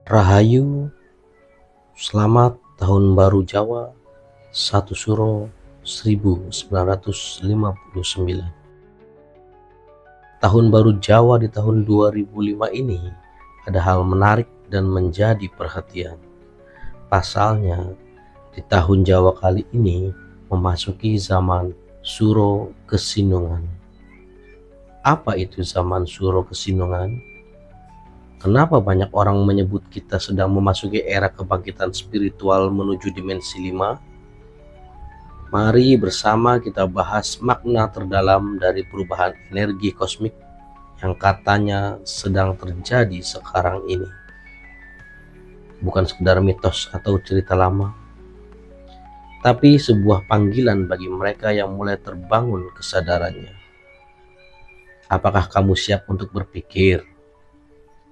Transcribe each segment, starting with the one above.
Rahayu, selamat Tahun Baru Jawa 1 Suro 1959. Tahun Baru Jawa di tahun 2005 ini ada hal menarik dan menjadi perhatian. Pasalnya, di tahun Jawa kali ini memasuki zaman Suro Kesinungan. Apa itu zaman Suro Kesinungan? Kenapa banyak orang menyebut kita sedang memasuki era kebangkitan spiritual menuju dimensi 5? Mari bersama kita bahas makna terdalam dari perubahan energi kosmik yang katanya sedang terjadi sekarang ini. Bukan sekedar mitos atau cerita lama, tapi sebuah panggilan bagi mereka yang mulai terbangun kesadarannya. Apakah kamu siap untuk berpikir?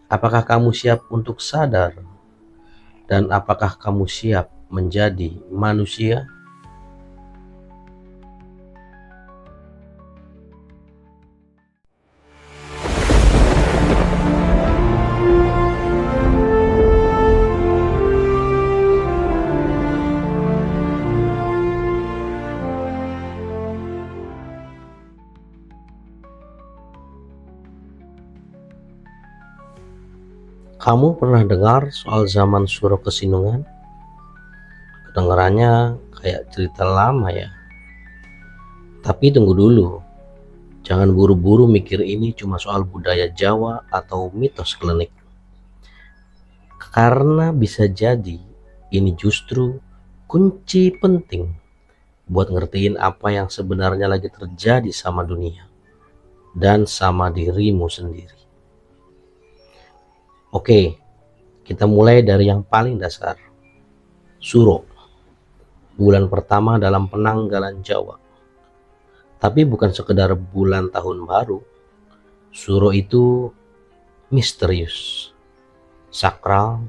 Apakah kamu siap untuk sadar? Dan apakah kamu siap menjadi manusia? Kamu pernah dengar soal zaman Suro Kesinungan? Kedengarannya kayak cerita lama ya. Tapi tunggu dulu, jangan buru-buru mikir ini cuma soal budaya Jawa atau mitos klinik. Karena bisa jadi ini justru kunci penting buat ngertiin apa yang sebenarnya lagi terjadi sama dunia dan sama dirimu sendiri. Oke, kita mulai dari yang paling dasar. Suro, bulan pertama dalam penanggalan Jawa. Tapi bukan sekedar bulan tahun baru. Suro itu misterius, sakral,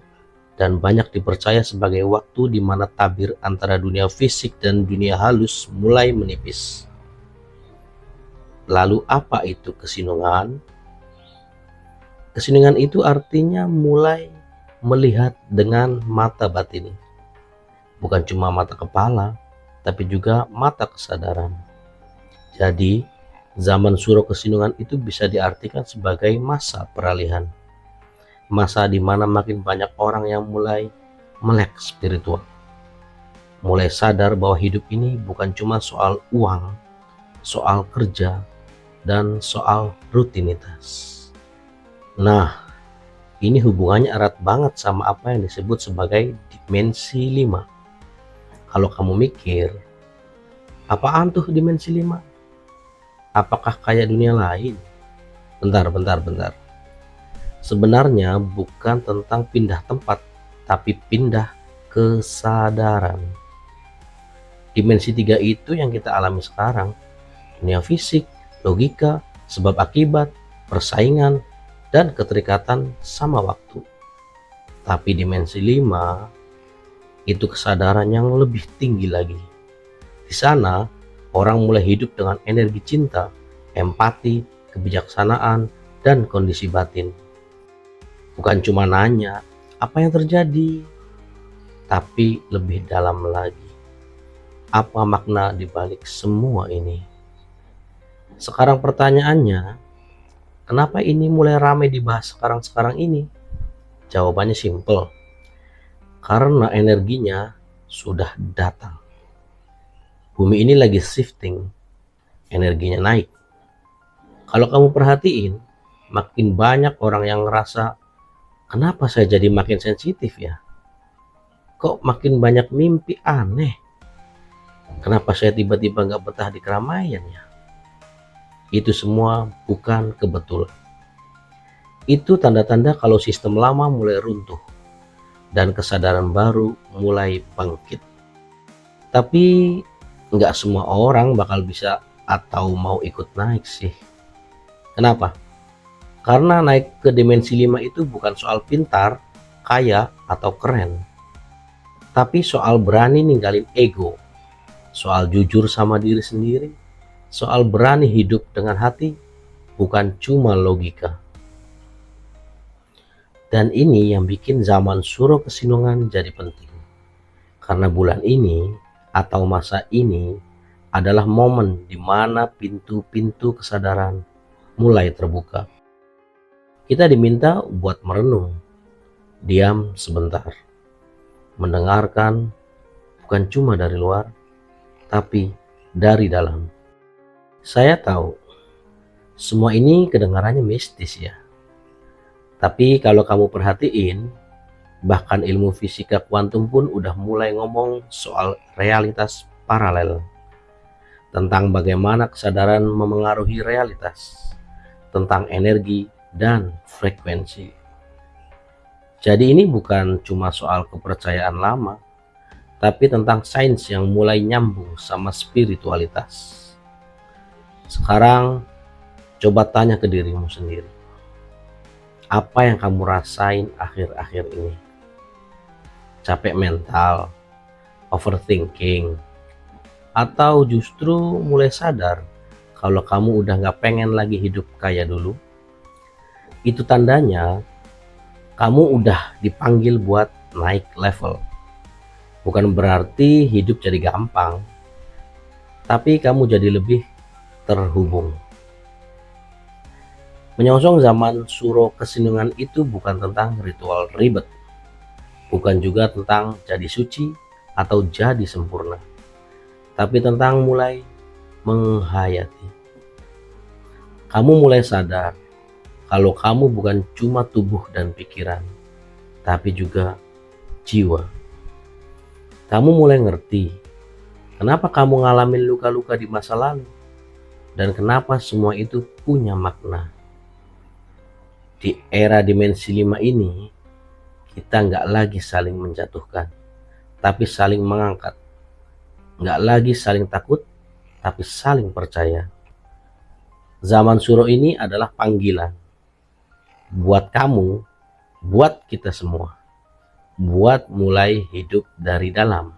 dan banyak dipercaya sebagai waktu di mana tabir antara dunia fisik dan dunia halus mulai menipis. Lalu apa itu kesinungan? Kesinungan itu artinya mulai melihat dengan mata batin. Bukan cuma mata kepala, tapi juga mata kesadaran. Jadi, zaman Suro Kesinungan itu bisa diartikan sebagai masa peralihan. Masa di mana makin banyak orang yang mulai melek spiritual. Mulai sadar bahwa hidup ini bukan cuma soal uang, soal kerja, dan soal rutinitas. Nah, ini hubungannya erat banget sama apa yang disebut sebagai dimensi 5. Kalau kamu mikir, apaan tuh dimensi 5? Apakah kayak dunia lain? Bentar. Sebenarnya bukan tentang pindah tempat, tapi pindah kesadaran. Dimensi 3 itu yang kita alami sekarang. Dunia fisik, logika, sebab akibat, persaingan, dan keterikatan sama waktu. Tapi dimensi 5 itu kesadaran yang lebih tinggi lagi. Di sana orang mulai hidup dengan energi cinta, empati, kebijaksanaan, dan kondisi batin. Bukan cuma nanya apa yang terjadi, tapi lebih dalam lagi. Apa makna dibalik semua ini? Sekarang pertanyaannya, kenapa ini mulai ramai dibahas sekarang ini? Jawabannya simple. Karena energinya sudah datang. Bumi ini lagi shifting, energinya naik. Kalau kamu perhatiin, makin banyak orang yang ngerasa, kenapa saya jadi makin sensitif ya? Kok makin banyak mimpi aneh? Kenapa saya tiba-tiba gak betah di keramaian ya? Itu semua bukan kebetulan. Itu tanda-tanda kalau sistem lama mulai runtuh dan kesadaran baru mulai bangkit. Tapi nggak semua orang bakal bisa atau mau ikut naik sih. Kenapa? Karena naik ke dimensi 5 itu bukan soal pintar, kaya, atau keren. Tapi soal berani ninggalin ego, soal jujur sama diri sendiri, soal berani hidup dengan hati, bukan cuma logika. Dan ini yang bikin zaman Suro Kesinungan jadi penting. Karena bulan ini atau masa ini adalah momen di mana pintu-pintu kesadaran mulai terbuka. Kita diminta buat merenung, diam sebentar, mendengarkan bukan cuma dari luar, tapi dari dalam. Saya tahu, semua ini kedengarannya mistis ya. Tapi kalau kamu perhatiin, bahkan ilmu fisika kuantum pun udah mulai ngomong soal realitas paralel. Tentang bagaimana kesadaran memengaruhi realitas, tentang energi dan frekuensi. Jadi ini bukan cuma soal kepercayaan lama, tapi tentang sains yang mulai nyambung sama spiritualitas. Sekarang coba tanya ke dirimu sendiri. Apa yang kamu rasain akhir-akhir ini? Capek mental, overthinking, atau justru mulai sadar kalau kamu udah gak pengen lagi hidup kayak dulu? Itu tandanya kamu udah dipanggil buat naik level. Bukan berarti hidup jadi gampang, tapi kamu jadi lebih terhubung. Menyongsong zaman Suro Kesinungan itu bukan tentang ritual ribet, bukan juga tentang jadi suci atau jadi sempurna, tapi tentang mulai menghayati. Kamu mulai sadar kalau kamu bukan cuma tubuh dan pikiran, tapi juga jiwa. Kamu mulai ngerti kenapa kamu ngalamin luka-luka di masa lalu, dan kenapa semua itu punya makna. Di era dimensi 5 ini, kita nggak lagi saling menjatuhkan, tapi saling mengangkat. Nggak lagi saling takut, tapi saling percaya. Zaman Suro ini adalah panggilan buat kamu, buat kita semua, buat mulai hidup dari dalam,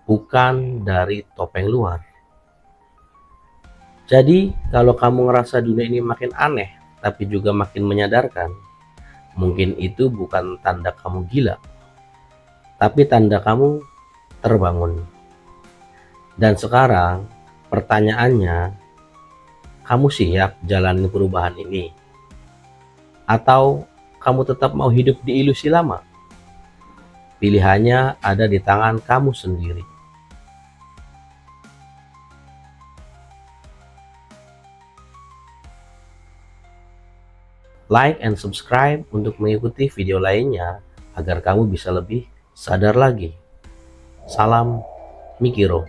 bukan dari topeng luar. Jadi kalau kamu ngerasa dunia ini makin aneh tapi juga makin menyadarkan, mungkin itu bukan tanda kamu gila, tapi tanda kamu terbangun. Dan sekarang pertanyaannya, kamu siap jalanin perubahan ini? Atau kamu tetap mau hidup di ilusi lama? Pilihannya ada di tangan kamu sendiri. Like and subscribe untuk mengikuti video lainnya agar kamu bisa lebih sadar lagi. Salam Mikiro.